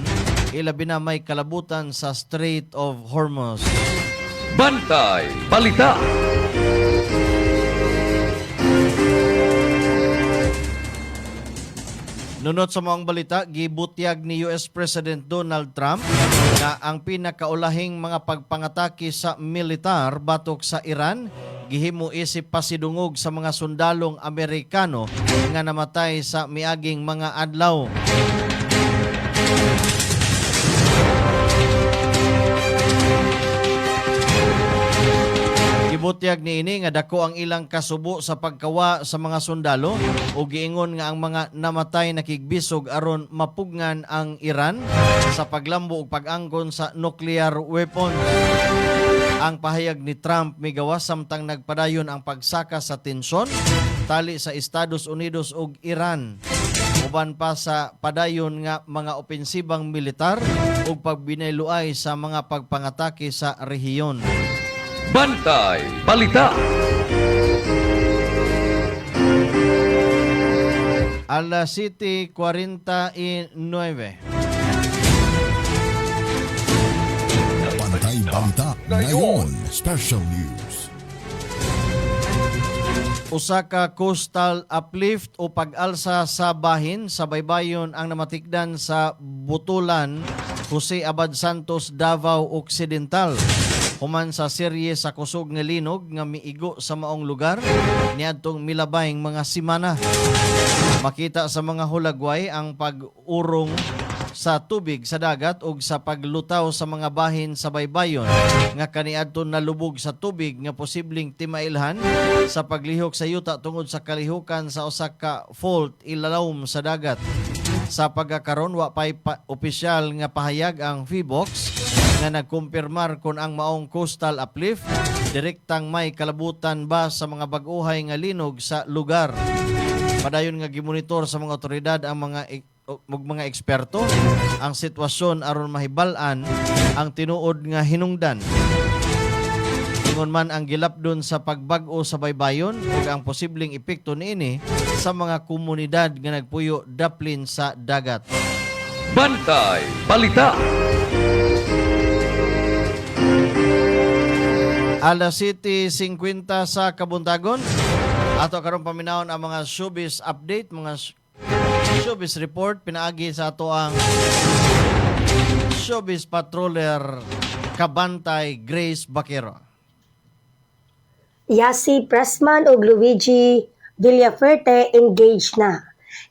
ilabi na may kalabutan sa Strait of Hormuz. Bantay Balita. Nunot sa mga balita, gibutyag ni US President Donald Trump na ang pinakaulahing mga pagpangatake sa militar batok sa Iran gihimo isip pasidungog sa mga sundalong Amerikano nga namatay sa miaging mga adlaw. Gibutyag niini nga dako ang ilang kasubo sa pagkawa sa mga sundalo ug giingon nga ang mga namatay nakigbisog aron mapugngan ang Iran sa paglambo ug pag-angkon sa nuclear weapon. Ang pahayag ni Trump migawas samtang nagpadayon ang pagsaka sa tensyon tali sa Estados Unidos ug Iran. uban pa sa padayon nga mga opensibang militar ug pagbinayluay sa mga pagpangatake sa rehiyon. Bantay Balita. Alas 7:49. Bantay Balita ngayon. Special News. Usa ka coastal uplift o pag-alsa sa bahin sa baybayon ang namatikdan sa Butulan, Jose Abad Santos, Davao Occidental. Human sa serye sa kusog nga linog nga miigo sa maong lugar niadtong milabayng mga semana. Makita sa mga hulagway ang pag-urong sa tubig sa dagat ug sa paglutaw sa mga bahin sa baybayon nga kaniadton nalubog sa tubig nga posibleng timailhan sa paglihok sa yuta tungod sa kalihukan sa usa ka fault ilalawom sa dagat. Sa pagkakaron wa pay opisyal nga pahayag ang PHIVOLCS nga nagkumpirmar kung ang maong coastal uplift direktang may kalabutan ba sa mga bag-uhay nga linog sa lugar. Padayon nga gimonitor sa mga otoridad ang mga eksperto ang sitwasyon aron mahibal-an ang tinuod nga hinungdan. Ingon man ang gilapdon sa pagbag-o sa baybayon ug ang posibleng epekto niini sa mga komunidad nga nagpuyo daplin sa dagat. Bantay Balita. Alas 7:50 sa Kabuntagon. Ato karon paminawon ang mga showbiz update, mga showbiz report pinaagi sa ato ang showbiz patroller Kabantay Grace Baquero. Yasi Pressman ug Luigi Villafuerte engaged na.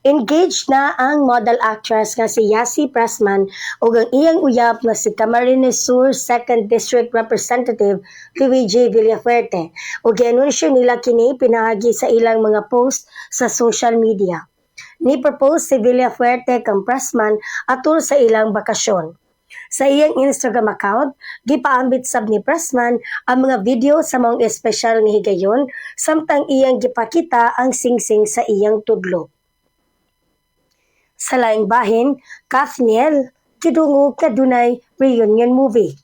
Engaged na ang model actress nga si Yasi Pressman ug ang iyang uyab nga si Camarines Sur 2nd District Representative Luigi Villafuerte. Ug gianunsyo nila kini pinaagi sa ilang mga post sa social media. Ni-propose si Villafuerte kang Pressman atol sa ilang bakasyon. Sa iyang Instagram account, gipaambit sab ni Pressman ang mga video sa mga espesyal nga higayon samtang iyang gipakita ang singsing sa iyang tudlo. Sa laing bahin, Kathniel, kidungog na dunay reunion movie.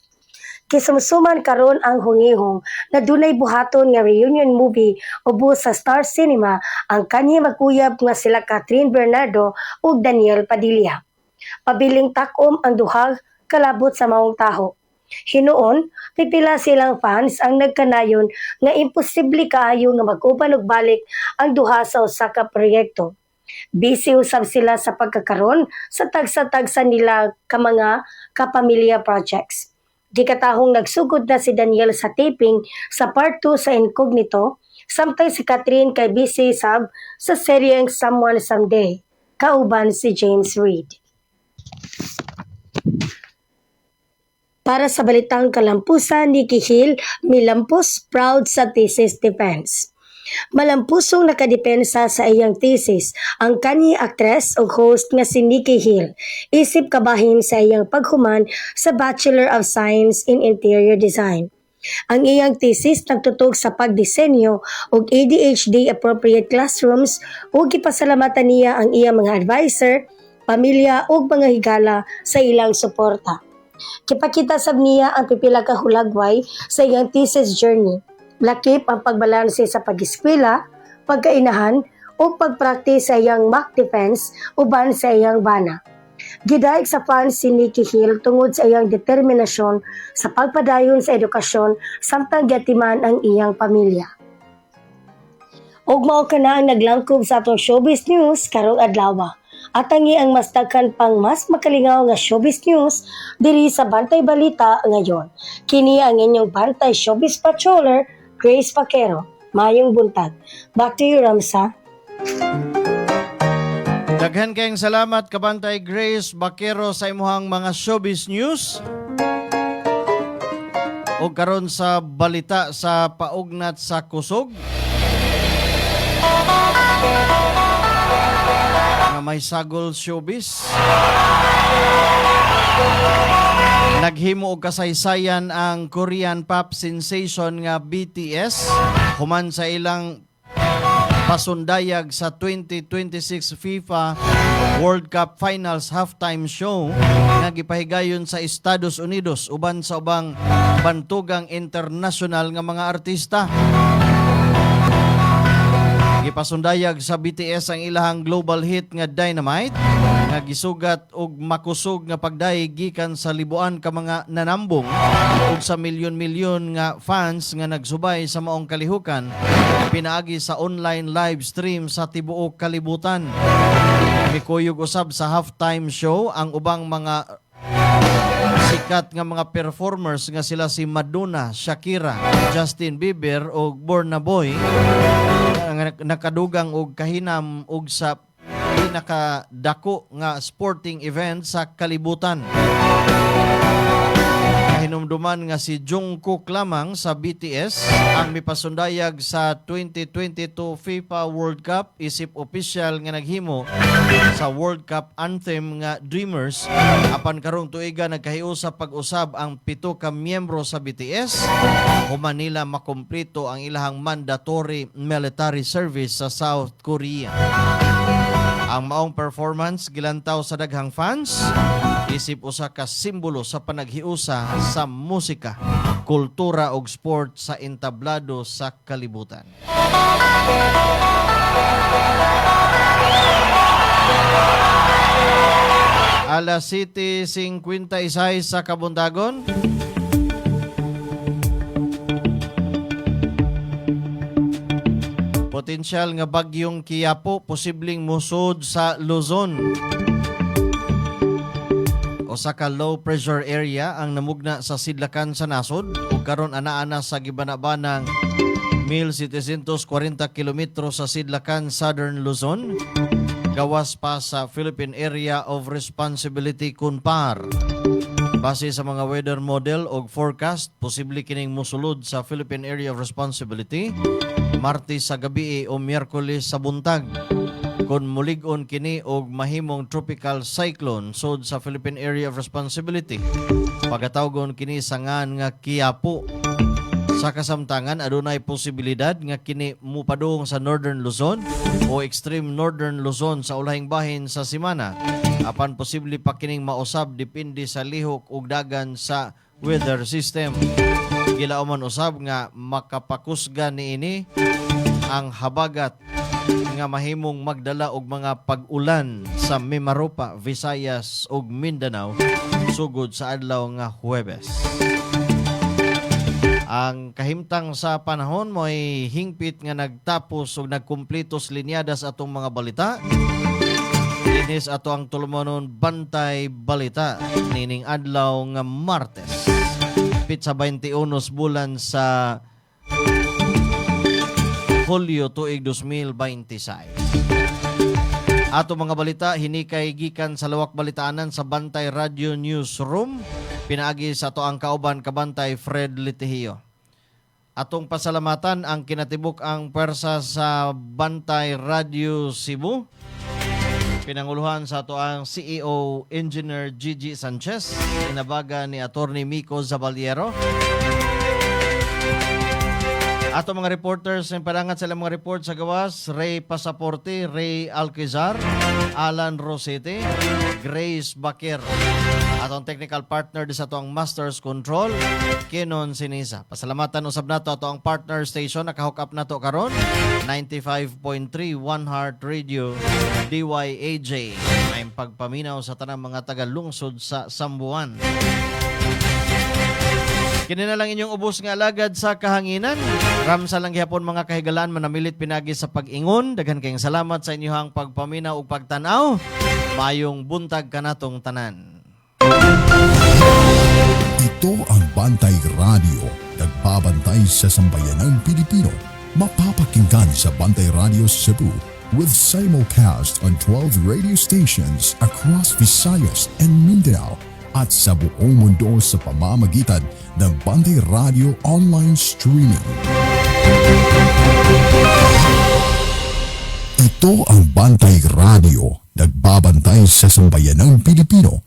Kisumsuman karon ang hungihong na dunay buhaton nga reunion movie ubos sa Star Cinema ang kanhi magkuyab nga sila Catherine Bernardo ug Daniel Padilla. Pabiling takom ang duha kalabot sa maong taho. Hinuon, pipila silang fans ang nagkanayon nga imposible kaayo nga mag-uban og balik ang duha sa usa ka proyekto. Busy usab sila sa pagkakaroon sa tagsa-tagsa nila ka mga kapamilya projects. Di katahong nagsugod na si Daniel sa taping sa part 2 sa Incognito, samtang si Catherine kay busy sab sa seryeng Someone Someday, kauban si James Reid. Para sa balitang kalampusan, Nikki Hill milampos proud sa thesis defense. Malampusong nakadepensa sa iyang thesis ang kanhi aktres o host nga si Nikki Hill, isip kabahin sa iyang paghuman sa Bachelor of Science in Interior Design. Ang iyang thesis nagtutog sa pagdisenyo og ADHD appropriate classrooms ug gipasalamatan niya ang iyang mga advisor, pamilya ug mga higala sa ilang suporta. Kipakita sab niya ang pipila ka hulagway sa iyang thesis journey. Lakip ang pagbalanse sa pag-eskwela, pagkainahan o pagpraktis sa iyang mock defense uban sa iyang bana. Gidaig sa fans si Nikki Hill tungod sa iyang determinasyon sa pagpadayon sa edukasyon samtang gatiman ang iyang pamilya. Og mao kana ang naglangkob sa atong showbiz news karong adlaw. At tangi ang mas daghan pang mas makalingaw nga showbiz news diri sa Bantay Balita ngayon. Kini ang inyong Bantay Showbiz Patroller, Grace Baquero. Mayong buntag. Back to you, Ramsa. Daghan kayong salamat Kabantay Grace Baquero sa imuhang mga showbiz news. O karon sa balita sa paugnat sa kusog. Nga may sagol showbiz. Naghimo og kasaysayan ang Korean pop sensation nga BTS human sa ilang pasundayag sa 2026 FIFA World Cup Finals halftime show nga gipahigayon sa Estados Unidos uban sa ubang bantugang international nga mga artista. Gipasundayag sa BTS ang ilahang global hit nga Dynamite nga gisugat og makusog nga pagdaig gikan sa libuan ka mga nanambong ug sa milyon-milyon nga fans nga nagsubay sa maong kalihukan pinaagi sa online live stream sa tibuok kalibutan. Mikuyog usab sa halftime show ang ubang mga sikat nga mga performers nga sila si Madonna, Shakira, Justin Bieber ug Burna Boy nga nakadugang og kahinam og sa pinakadako nga sporting event sa kalibutan. Kahinumduman nga si Jungkook lamang sa BTS ang mipasundayag sa 2022 FIFA World Cup isip opisyal nga naghimo sa World Cup anthem nga Dreamers. Apan karong tuiga nagkahiusa pag-usab ang 7 ka miyembro sa BTS human nila makumpleto ang ilahang mandatory military service sa South Korea. Ang maong performance gilantaw sa daghang fans isip usa ka simbolo sa panaghiusa sa musika, kultura ug sport sa entablado sa kalibutan. Alas 7:56 sa Kabundagon. Potensyal nga bagyong Quiapo posibleng musod sa Luzon. Usa ka low pressure area ang namugna sa sidlakan sa nasod ug karon ana-ana sa gibanabanang 1,740 kilometro sa sidlakan Southern Luzon. Gawas pa sa Philippine Area of Responsibility (CONPAR). Base sa mga weather model o forecast, posible kining musulod sa Philippine Area of Responsibility Martes sa gabi o Miyerkules sa buntag. Kung mulig-on kini og mahimong tropical cyclone sud sa Philippine Area of Responsibility, pagatawgon kini sa ngan nga Quiapo. Sa kasamtangan, adunay posibilidad nga kini mupadung sa Northern Luzon o extreme Northern Luzon sa ulahing bahin sa semana. Apan posible pa kining mausab depende sa lihok ug dagan sa weather system. Gilauman usab nga makapakusgan niini ang habagat nga mahimong magdala og mga pag-ulan sa Mimaropa, Visayas ug Mindanao sugod sa adlaw nga Huwebes. Ang kahimtang sa panahon mo'y hingpit nga nagtapos ug nagkumpletos linyadas atong mga balita. Inis ato ang tulumanon Bantay Balita nining adlaw nga Martes. Pit sa 21 bulan sa Hulyo tuig 2026. Ato mga balita hinikay gikan sa lawak balitaanan sa Bantay Radio Newsroom. Pinaagi sa ato ang kauban kabantay Fred Litihio. Atong pasalamatan ang kinatibuk ang pwersa sa Bantay Radio Cebu. Pinanguluhan sa ato ang CEO Engineer Gigi Sanchez, inabaga ni Attorney Miko Zabaliero. Ato mga reporters ng parangat sa mga report sa gawas, Ray Pasaporte, Ray Alquizar, Alan Rosete, Grace Baker. Atong technical partner di sa atong Masters Control, Kenon Sinisa. Pasalamatan usab nato ato ang partner station nakahook up nato karon 95.3 One Heart Radio DYAJ. May pagpaminaw sa tanang mga taga-lungsod sa Sambuan. Kini na lang inyong ubos nga alagad sa kahanginan. Ramsa lang gihapon mga kahigalan manamilit pinagi sa pag-ingon. Daghan kayong salamat sa inyong pagpaminaw ug pagtanaw. Mayong buntag kanatong tanan. Ito ang Bantay Radio, nagbabantay sa sambayanang Pilipino. Mapapakinggan sa Bantay Radio Cebu with simulcast on 12 radio stations across Visayas and Mindanao at sa buong mundo sa pamamagitan ng Bantay Radio online streaming. Ito ang Bantay Radio, nagbabantay sa sambayanang Pilipino.